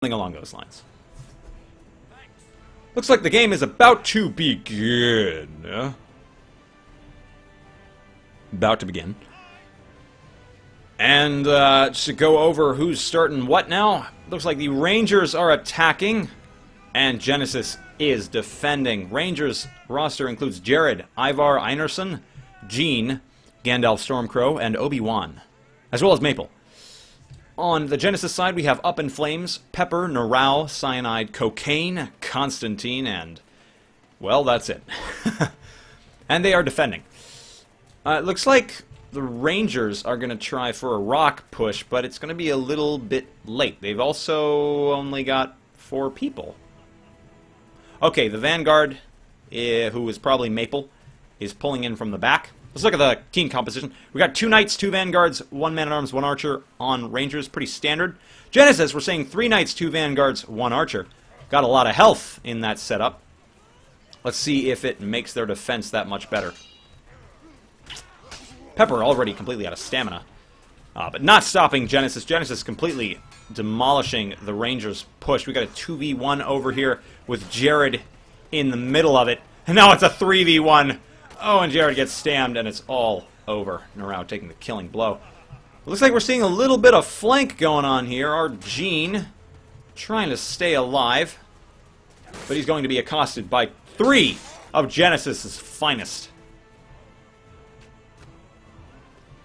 Something along those lines. Looks like the game is about to begin. About to begin. And just to go over who's starting what now, looks like the Rangers are attacking, and Genesis is defending. Rangers roster includes Jared, Ivar Einarsson, Jean, Gandalf Stormcrow, and Obi-Wan, as well as Maple. On the Genesis side, we have Up in Flames, Pepper, Narao, Cyanide, Cocaine, Constantine, and, well, that's it. And they are defending. It looks like the Rangers are going to try for a rock push, but it's going to be a little bit late. They've also only got 4 people. Okay, the Vanguard, who is probably Maple, is pulling in from the back. Let's look at the team composition. We got 2 Knights, 2 Vanguards, 1 Man-at-Arms, 1 Archer on Rangers. Pretty standard. Genesis, we're saying 3 Knights, 2 Vanguards, 1 Archer. Got a lot of health in that setup. Let's see if it makes their defense that much better. Pepper already completely out of stamina. But not stopping Genesis. Genesis completely demolishing the Rangers' push. We got a 2v1 over here with Jared in the middle of it. And now it's a 3v1. Oh, and Jared gets stammed, and it's all over. Narao taking the killing blow. It looks like we're seeing a little bit of flank going on here. Our Jean trying to stay alive. But he's going to be accosted by 3 of Genesis's finest.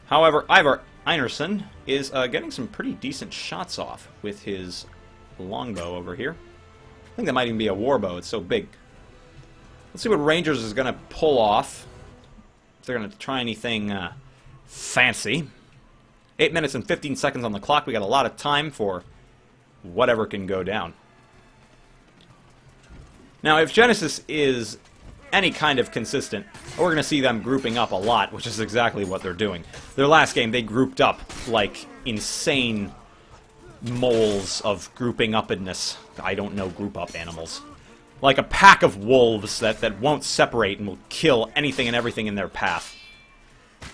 However, Ivar Einarsson is getting some pretty decent shots off with his longbow over here. I think that might even be a warbow. It's so big. Let's see what Rangers is going to pull off. If they're going to try anything fancy. 8 minutes and 15 seconds on the clock. We got a lot of time for whatever can go down. Now, if Genesis is any kind of consistent, we're going to see them grouping up a lot, which is exactly what they're doing. Their last game, they grouped up like insane moles of grouping upness. I don't know group up animals. Like a pack of wolves that won't separate and will kill anything and everything in their path.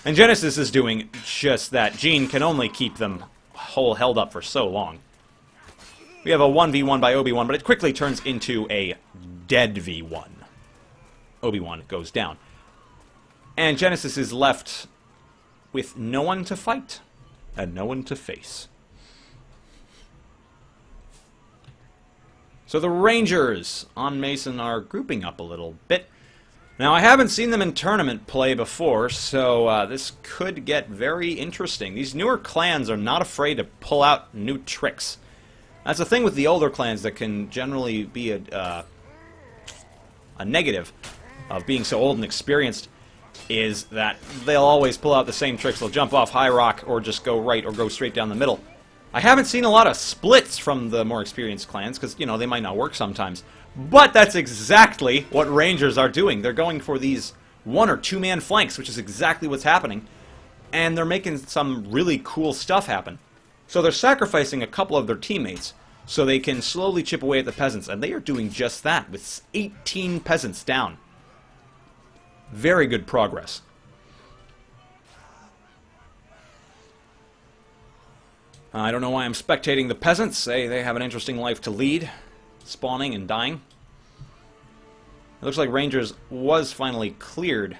And Genesis is doing just that. Jean can only keep them held up for so long. We have a 1v1 by Obi-Wan, but it quickly turns into a dead v1. Obi-Wan goes down. And Genesis is left with no one to fight and no one to face. So the Rangers on Mason are grouping up a little bit. Now, I haven't seen them in tournament play before, so this could get very interesting. These newer clans are not afraid to pull out new tricks. That's the thing with the older clans that can generally be a negative of being so old and experienced, is that they'll always pull out the same tricks. They'll jump off high rock or just go right or go straight down the middle. I haven't seen a lot of splits from the more experienced clans, because, you know, they might not work sometimes. But that's exactly what Rangers are doing. They're going for these 1- or 2-man flanks, which is exactly what's happening. And they're making some really cool stuff happen. So they're sacrificing a couple of their teammates so they can slowly chip away at the peasants. And they are doing just that, with 18 peasants down. Very good progress. I don't know why I'm spectating the peasants. They have an interesting life to lead, spawning and dying. It looks like Rangers was finally cleared.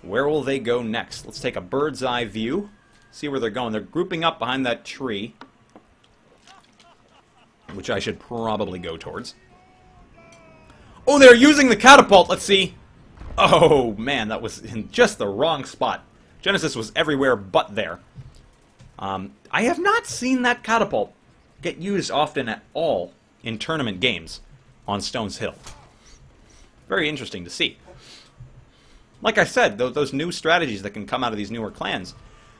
Where will they go next? Let's take a bird's eye view, see where they're going. They're grouping up behind that tree, which I should probably go towards. Oh, they're using the catapult! Let's see. Oh, man, that was in just the wrong spot. Genesis was everywhere but there. I have not seen that catapult get used often at all in tournament games on Stone's Hill. Very interesting to see. Like I said, those new strategies that can come out of these newer clans,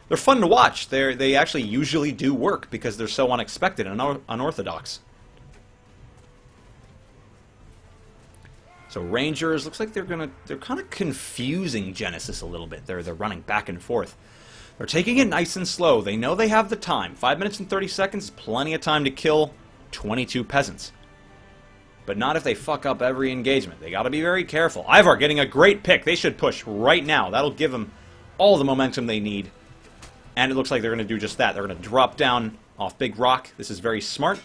they're fun to watch. They actually usually do work because they're so unexpected and unorthodox. So Rangers, looks like they're kind of confusing Genesis a little bit. They're running back and forth. They're taking it nice and slow. They know they have the time. 5 minutes and 30 seconds, plenty of time to kill 22 peasants. But not if they fuck up every engagement. They gotta be very careful. Ivar getting a great pick. They should push right now. That'll give them all the momentum they need. And it looks like they're gonna do just that. They're gonna drop down off Big Rock. This is very smart.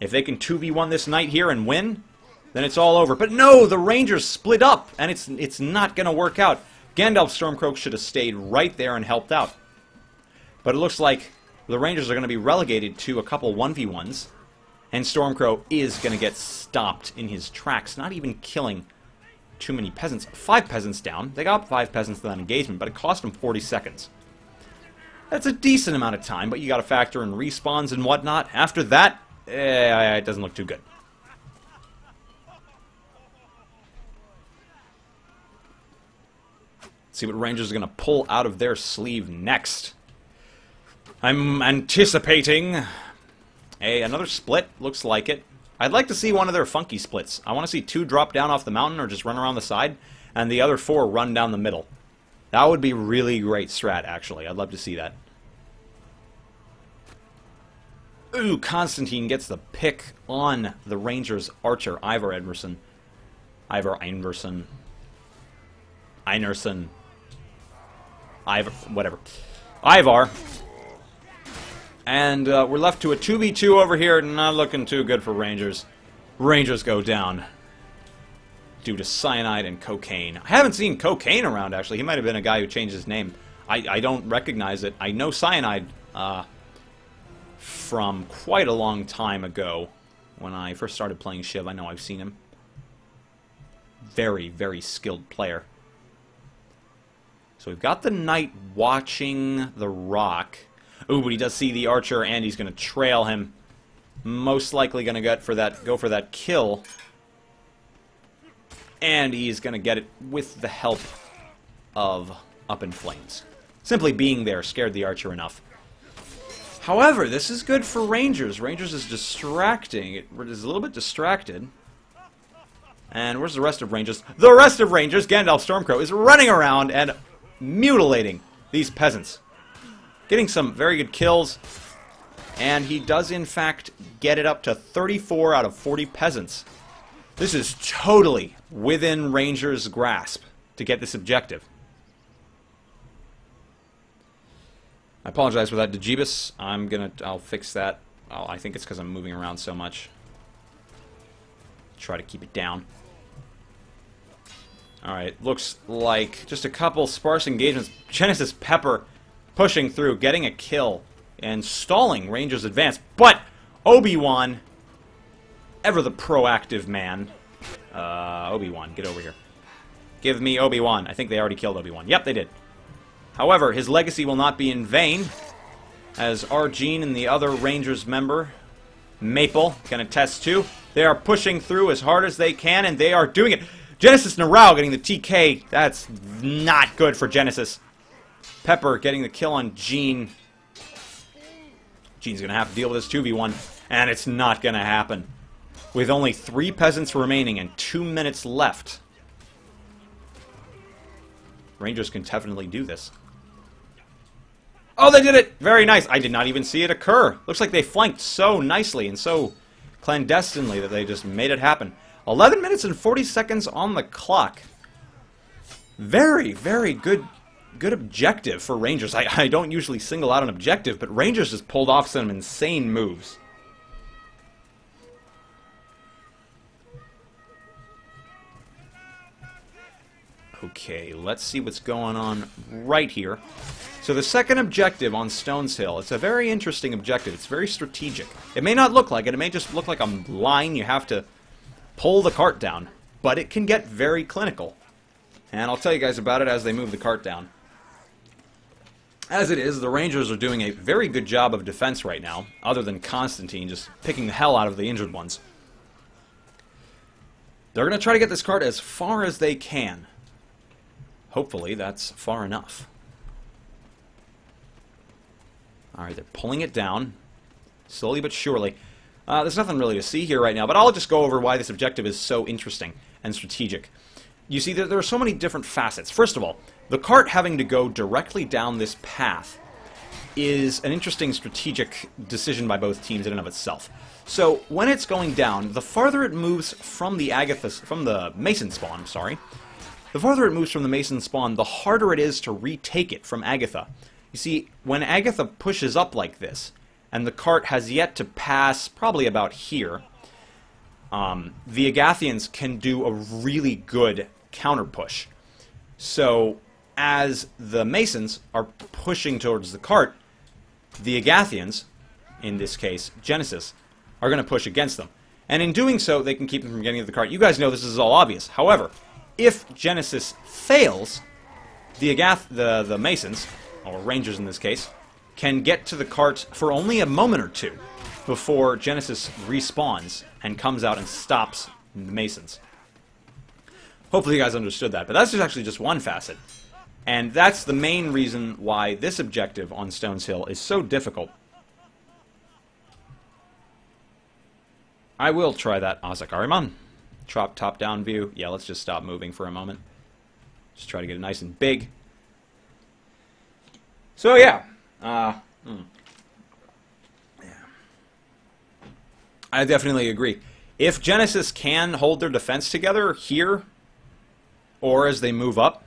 If they can 2v1 this knight here and win, then it's all over. But no, the Rangers split up, and it's not going to work out. Gandalf Stormcloak should have stayed right there and helped out. But it looks like the Rangers are going to be relegated to a couple 1v1s, and Stormcloak is going to get stopped in his tracks, not even killing too many peasants. 5 peasants down. They got 5 peasants to that engagement, but it cost them 40 seconds. That's a decent amount of time, but you got to factor in respawns and whatnot. After that, it doesn't look too good. See what Rangers are going to pull out of their sleeve next. I'm anticipating another split. Looks like it. I'd like to see one of their funky splits. I want to see 2 drop down off the mountain or just run around the side, and the other 4 run down the middle. That would be really great strat, actually. I'd love to see that. Ooh, Constantine gets the pick on the Rangers archer, Ivar Edmerson. Ivar Einarson. Einarson. Ivar, whatever. Ivar. And we're left to a 2v2 over here. Not looking too good for Rangers. Rangers go down due to cyanide and cocaine. I haven't seen cocaine around, actually. He might have been a guy who changed his name. I don't recognize it. I know cyanide from quite a long time ago when I first started playing Shiv. I know I've seen him. Very, very skilled player. So we've got the knight watching the rock. Ooh, but he does see the archer, and he's going to trail him. Most likely going to go for that kill. And he's going to get it with the help of Up in Flames. Simply being there scared the archer enough. However, this is good for Rangers. Rangers is distracting. It is a little bit distracted. And where's the rest of Rangers? The rest of Rangers, Gandalf Stormcloak, is running around and mutilating these peasants. Getting some very good kills. And he does, in fact, get it up to 34 out of 40 peasants. This is totally within Rangers' grasp to get this objective. I apologize for that, Dejibus. I'll fix that. I think it's because I'm moving around so much. Try to keep it down. Alright, looks like just a couple sparse engagements. Genesis Pepper pushing through, getting a kill, and stalling Rangers' advance. But Obi-Wan, ever the proactive man. Obi-Wan, get over here. Give me Obi-Wan. I think they already killed Obi-Wan. Yep, they did. However, his legacy will not be in vain, as Arjeen and the other Rangers member, Maple, can attest to. They are pushing through as hard as they can, and they are doing it. Genesis Narao getting the TK. That's not good for Genesis. Pepper getting the kill on Gene. Gene's going to have to deal with this 2v1, and it's not going to happen. With only 3 peasants remaining and 2 minutes left. Rangers can definitely do this. Oh, they did it! Very nice. I did not even see it occur. Looks like they flanked so nicely and so clandestinely that they just made it happen. 11 minutes and 40 seconds on the clock. Very, very good objective for Rangers. I don't usually single out an objective, but Rangers just pulled off some insane moves. Okay, let's see what's going on right here. So the second objective on Stones Hill, it's a very interesting objective. It's very strategic. It may not look like it. It may just look like a line you have to pull the cart down. But it can get very clinical. And I'll tell you guys about it as they move the cart down. As it is, the Rangers are doing a very good job of defense right now, other than Constantine just picking the hell out of the injured ones. They're going to try to get this cart as far as they can. Hopefully that's far enough. Alright, they're pulling it down. Slowly but surely. There's nothing really to see here right now, but I'll just go over why this objective is so interesting and strategic. You see, there are so many different facets. First of all, the cart having to go directly down this path is an interesting strategic decision by both teams in and of itself. So, when it's going down, the farther it moves from the Mason spawn, the farther it moves from the Mason spawn, the harder it is to retake it from Agatha. You see, when Agatha pushes up like this, and the cart has yet to pass probably about here, the Agathians can do a really good counter push. So as the Masons are pushing towards the cart, the Agathians, in this case Genesis, are going to push against them. And in doing so, they can keep them from getting to the cart. You guys know this is all obvious. However, if Genesis fails, the Masons, or Rangers in this case, can get to the cart for only a moment or two before Genesis respawns and comes out and stops the Masons. Hopefully you guys understood that, but that's actually just one facet. And that's the main reason why this objective on Stones Hill is so difficult. I will try that Asakariman. Top-down view. Yeah, let's just stop moving for a moment. Just try to get it nice and big. So, yeah. Yeah. I definitely agree. If Genesis can hold their defense together here, or as they move up,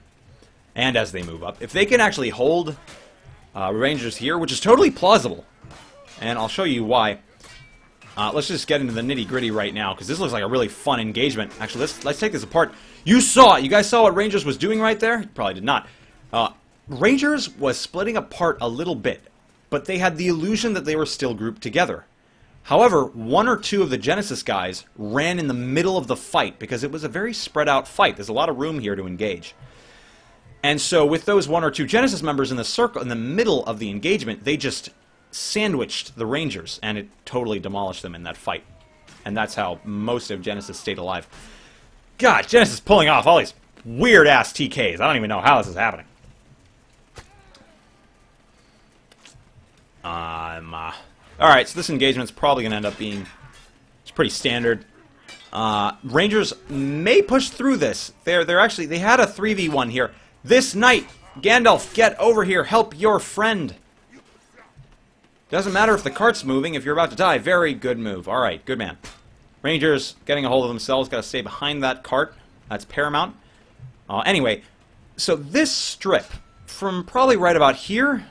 and as they move up, if they can actually hold Rangers here, which is totally plausible, and I'll show you why. Let's just get into the nitty-gritty right now, because this looks like a really fun engagement. Actually, let's take this apart. You saw it. You guys saw what Rangers was doing right there? You probably did not. Rangers was splitting apart a little bit, but they had the illusion that they were still grouped together. However, one or two of the Genesis guys ran in the middle of the fight, because it was a very spread-out fight. There's a lot of room here to engage. And so with those one or two Genesis members in the circle, in the middle of the engagement, they just sandwiched the Rangers, and it totally demolished them in that fight. And that's how most of Genesis stayed alive. God, Genesis pulling off all these weird-ass TKs. I don't even know how this is happening. Alright, so this engagement's probably going to end up being... It's pretty standard. Rangers may push through this. They had a 3v1 here. This knight, Gandalf, get over here. Help your friend. Doesn't matter if the cart's moving, if you're about to die. Very good move. Alright, good man. Rangers getting a hold of themselves. Got to stay behind that cart. That's paramount. Anyway, so this strip, from probably right about here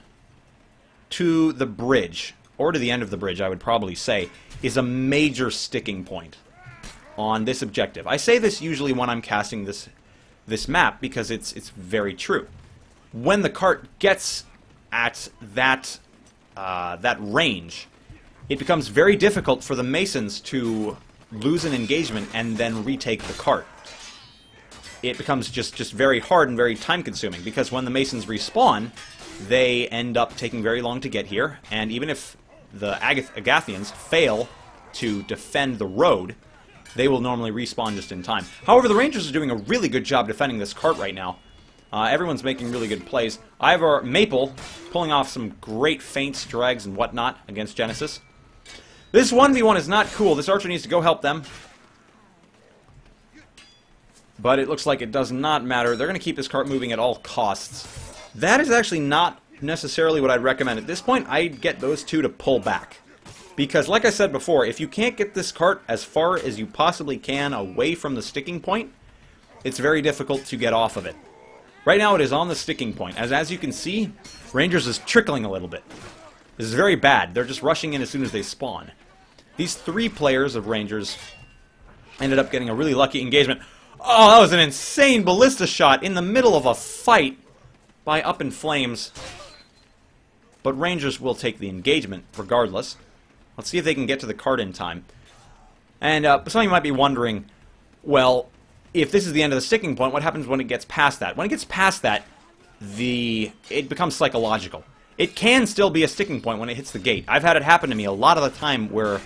to the bridge, or to the end of the bridge, I would probably say, is a major sticking point on this objective. I say this usually when I'm casting this map because it's very true. When the cart gets at that range, it becomes very difficult for the Masons to lose an engagement and then retake the cart. It becomes just very hard and very time-consuming, because when the Masons respawn, they end up taking very long to get here, and even if the Agathians fail to defend the road, they will normally respawn just in time. However, the Rangers are doing a really good job defending this cart right now. Everyone's making really good plays. Ivar Maple pulling off some great feints, drags, and whatnot against Genesis. This 1v1 is not cool. This archer needs to go help them. But it looks like it does not matter. They're going to keep this cart moving at all costs. That is actually not necessarily what I'd recommend. At this point, I'd get those two to pull back. Because, like I said before, if you can't get this cart as far as you possibly can away from the sticking point, it's very difficult to get off of it. Right now it is on the sticking point. As you can see, Rangers is trickling a little bit. This is very bad. They're just rushing in as soon as they spawn. These three players of Rangers ended up getting a really lucky engagement. Oh, that was an insane ballista shot in the middle of a fight by Up in Flames. But Rangers will take the engagement regardless. Let's see if they can get to the cart in time. And some of you might be wondering, well, if this is the end of the sticking point, what happens when it gets past that? When it gets past that, it becomes psychological. It can still be a sticking point when it hits the gate. I've had it happen to me a lot of the time where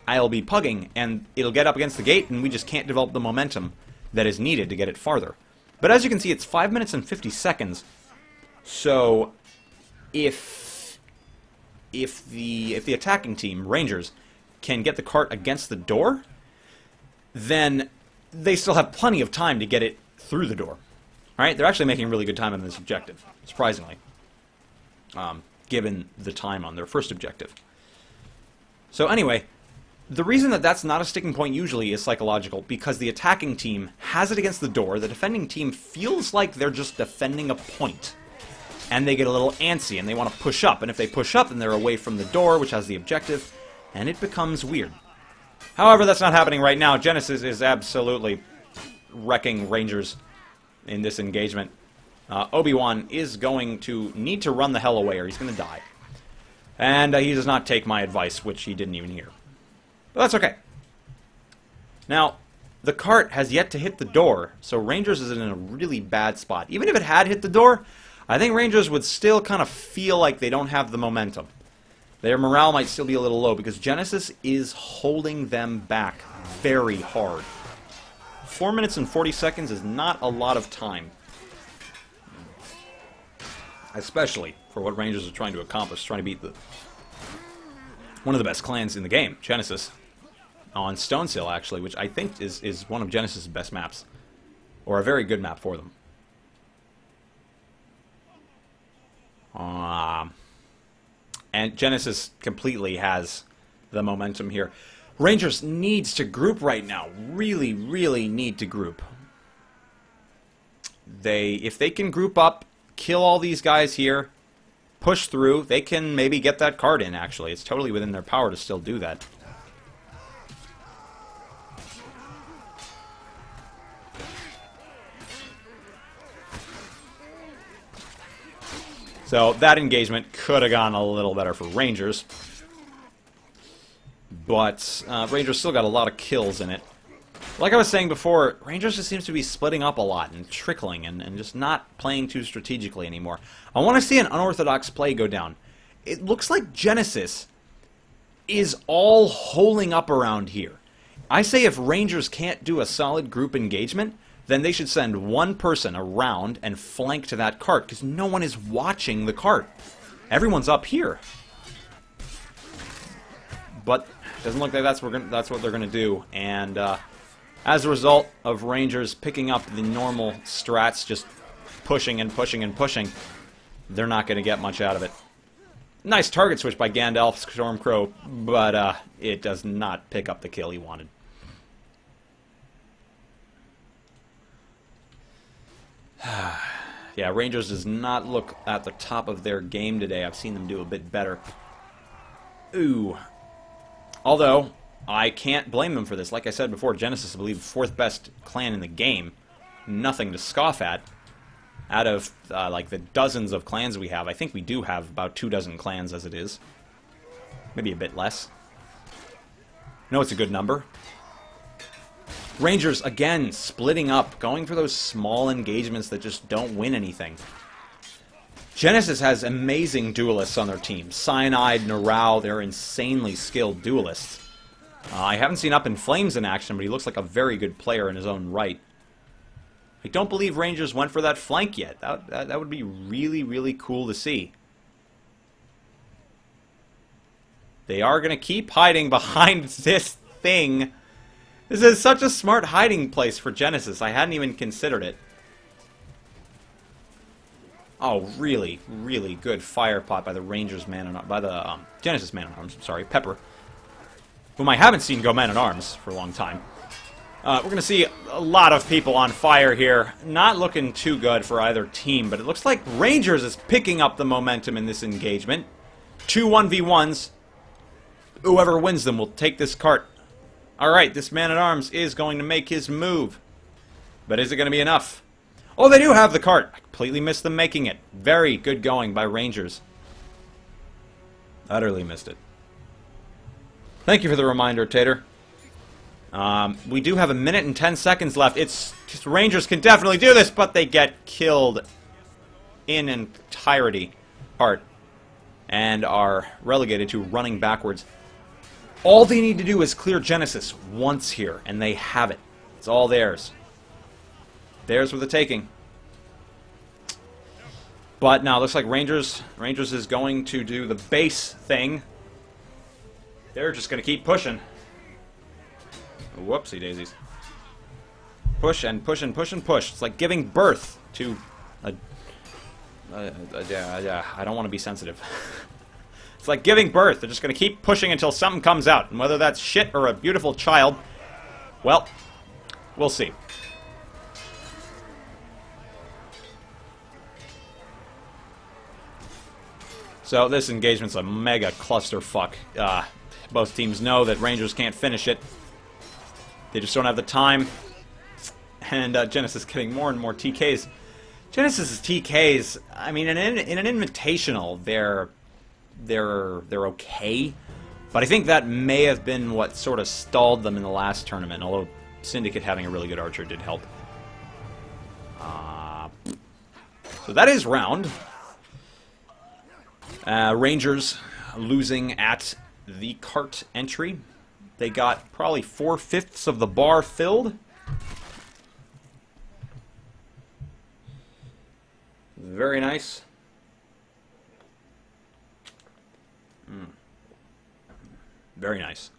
I'll be pugging and it'll get up against the gate and we just can't develop the momentum that is needed to get it farther. But as you can see, it's 5 minutes and 50 seconds. So if the attacking team, Rangers, can get the cart against the door, then they still have plenty of time to get it through the door. Alright, they're actually making really good time on this objective, surprisingly, given the time on their first objective. So anyway, the reason that that's not a sticking point usually is psychological, because the attacking team has it against the door, the defending team feels like they're just defending a point. and they get a little antsy, and they want to push up. And if they push up, then they're away from the door, which has the objective, and it becomes weird. However, that's not happening right now. Genesis is absolutely wrecking Rangers in this engagement. Obi-Wan is going to need to run the hell away, or he's going to die. And he does not take my advice, which he didn't even hear. But that's okay. Now, the cart has yet to hit the door, so Rangers is in a really bad spot. Even if it had hit the door, I think Rangers would still kind of feel like they don't have the momentum. Their morale might still be a little low, because Genesis is holding them back very hard. 4 minutes and 40 seconds is not a lot of time. Especially for what Rangers are trying to accomplish, trying to beat one of the best clans in the game, Genesis. On Stonesail, actually, which I think is one of Genesis' best maps. Or a very good map for them. And Genesis completely has the momentum here. Rangers needs to group right now. Really, really need to group. If they can group up, kill all these guys here, push through, they can maybe get that card in, actually. It's totally within their power to still do that. So that engagement could have gone a little better for Rangers. But Rangers still got a lot of kills in it. Like I was saying before, Rangers just seems to be splitting up a lot and trickling and just not playing too strategically anymore. I want to see an unorthodox play go down. It looks like Genesis is all holding up around here. I say if Rangers can't do a solid group engagement, then they should send one person around and flank to that cart, because no one is watching the cart. Everyone's up here. But it doesn't look like that's what they're going to do. And as a result of Rangers picking up the normal strats, just pushing and pushing and pushing, they're not going to get much out of it. Nice target switch by Gandalf Stormcrow, but it does not pick up the kill he wanted. Yeah, Rangers does not look at the top of their game today. I've seen them do a bit better. Ooh. Although, I can't blame them for this. Like I said before, Genesis, I believe, fourth best clan in the game. Nothing to scoff at. Out of, like, the dozens of clans we have, I think we do have about 24 clans as it is. Maybe a bit less. No, it's a good number. Rangers, again, splitting up, going for those small engagements that just don't win anything. Genesis has amazing duelists on their team. Cyanide, Narao, they're insanely skilled duelists. I haven't seen Up in Flames in action, but he looks like a very good player in his own right. I don't believe Rangers went for that flank yet. That would be really, really cool to see. They are going to keep hiding behind this thing. This is such a smart hiding place for Genesis. I hadn't even considered it. Oh, really, really good fire pot by the Rangers Genesis Man-at-Arms. I'm sorry, Pepper, whom I haven't seen go Man-at-Arms for a long time. We're going to see a lot of people on fire here. Not looking too good for either team, but it looks like Rangers is picking up the momentum in this engagement. 2 1v1s. Whoever wins them will take this cart. Alright, this Man-at-Arms is going to make his move. But is it going to be enough? Oh, they do have the cart. I completely missed them making it. Very good going by Rangers. Utterly missed it. Thank you for the reminder, Tater. We do have 1 minute and 10 seconds left. Rangers can definitely do this, but they get killed in entirety. And are relegated to running backwards. All they need to do is clear Genesis once here, and they have it. It's all theirs. Theirs for the taking. But now, looks like Rangers is going to do the base thing. They're just going to keep pushing. Whoopsie daisies. Push and push and push and push. It's like giving birth to a... I don't want to be sensitive. It's like giving birth. They're just going to keep pushing until something comes out. And whether that's shit or a beautiful child, well, we'll see. So this engagement's a mega clusterfuck. Both teams know that Rangers can't finish it. They just don't have the time. And Genesis getting more and more TKs. Genesis's TKs, I mean, in an invitational, they're okay. But I think that may have been what sort of stalled them in the last tournament, although Syndicate having a really good archer did help. So that is round. Rangers losing at the cart entry. They got probably 4/5 of the bar filled. Very nice. Very nice.